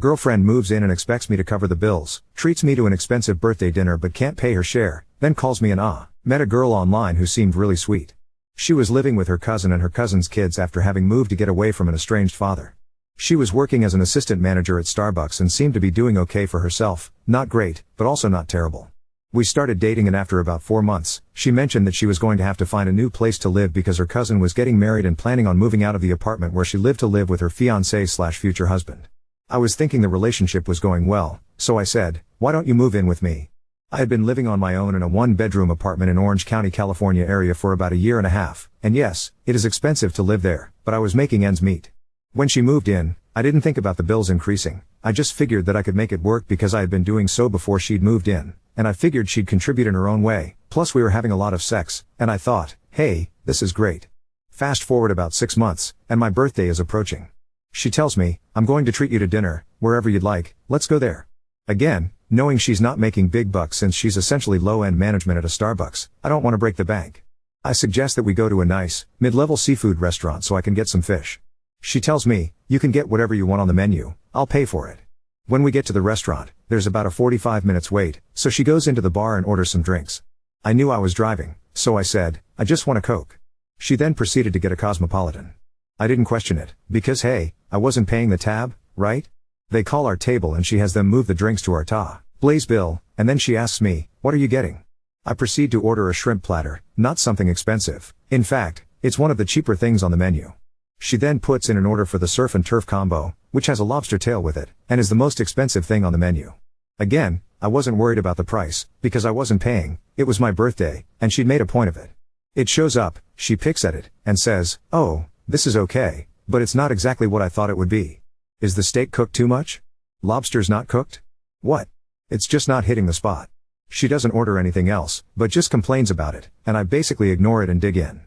Girlfriend moves in and expects me to cover the bills, treats me to an expensive birthday dinner but can't pay her share, then calls me an Met a girl online who seemed really sweet. She was living with her cousin and her cousin's kids after having moved to get away from an estranged father. She was working as an assistant manager at Starbucks and seemed to be doing okay for herself, not great, but also not terrible. We started dating and after about 4 months, she mentioned that she was going to have to find a new place to live because her cousin was getting married and planning on moving out of the apartment where she lived to live with her fiancé/future husband. I was thinking the relationship was going well, so I said, "Why don't you move in with me?" I had been living on my own in a 1-bedroom apartment in Orange County, California area for about a year and a half, and yes, it is expensive to live there, but I was making ends meet. When she moved in, I didn't think about the bills increasing, I just figured that I could make it work because I had been doing so before she'd moved in, and I figured she'd contribute in her own way, plus we were having a lot of sex, and I thought, hey, this is great. Fast forward about 6 months, and my birthday is approaching. She tells me, "I'm going to treat you to dinner, wherever you'd like, let's go there." Again, knowing she's not making big bucks since she's essentially low-end management at a Starbucks, I don't want to break the bank. I suggest that we go to a nice, mid-level seafood restaurant so I can get some fish. She tells me, "You can get whatever you want on the menu, I'll pay for it." When we get to the restaurant, there's about a 45 minutes wait, so she goes into the bar and orders some drinks. I knew I was driving, so I said, "I just want a Coke." She then proceeded to get a Cosmopolitan. I didn't question it, because hey, I wasn't paying the tab, right? They call our table and she has them move the drinks to our Blaze bill, and then she asks me, "What are you getting?" I proceed to order a shrimp platter, not something expensive. In fact, it's one of the cheaper things on the menu. She then puts in an order for the surf and turf combo, which has a lobster tail with it, and is the most expensive thing on the menu. Again, I wasn't worried about the price, because I wasn't paying, it was my birthday, and she'd made a point of it. It shows up, she picks at it, and says, "Oh, this is okay, but it's not exactly what I thought it would be. Is the steak cooked too much? Lobster's not cooked? What? It's just not hitting the spot." She doesn't order anything else, but just complains about it, and I basically ignore it and dig in.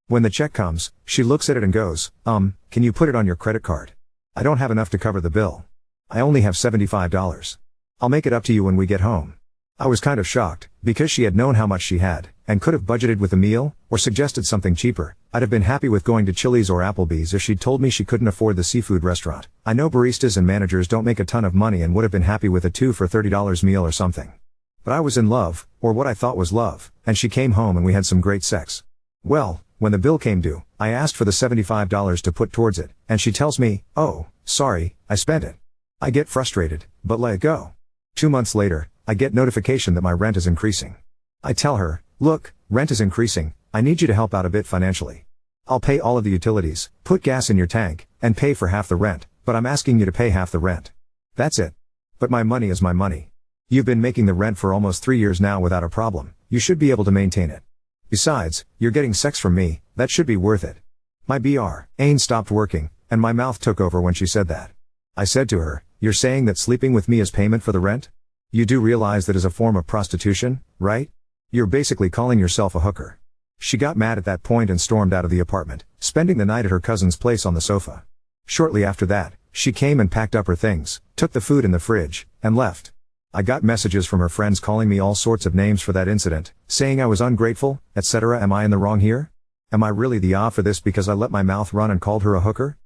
When the check comes, she looks at it and goes, "Can you put it on your credit card? I don't have enough to cover the bill. I only have $75. I'll make it up to you when we get home." I was kind of shocked, because she had known how much she had, and could have budgeted with a meal, or suggested something cheaper. I'd have been happy with going to Chili's or Applebee's if she'd told me she couldn't afford the seafood restaurant. I know baristas and managers don't make a ton of money and would have been happy with a 2 for $30 meal or something. But I was in love, or what I thought was love, and she came home and we had some great sex. Well, when the bill came due, I asked for the $75 to put towards it, and she tells me, "Oh, sorry, I spent it." I get frustrated, but let it go. 2 months later, I get notification that my rent is increasing. I tell her, "Look, rent is increasing, I need you to help out a bit financially. I'll pay all of the utilities, put gas in your tank, and pay for half the rent, but I'm asking you to pay half the rent. That's it. But my money is my money. You've been making the rent for almost 3 years now without a problem, you should be able to maintain it. Besides, you're getting sex from me, that should be worth it." My brain stopped working, and my mouth took over when she said that. I said to her, "You're saying that sleeping with me is payment for the rent? You do realize that is a form of prostitution, right? You're basically calling yourself a hooker." She got mad at that point and stormed out of the apartment, spending the night at her cousin's place on the sofa. Shortly after that, she came and packed up her things, took the food in the fridge, and left. I got messages from her friends calling me all sorts of names for that incident, saying I was ungrateful, etc. Am I in the wrong here? Am I really the for this because I let my mouth run and called her a hooker?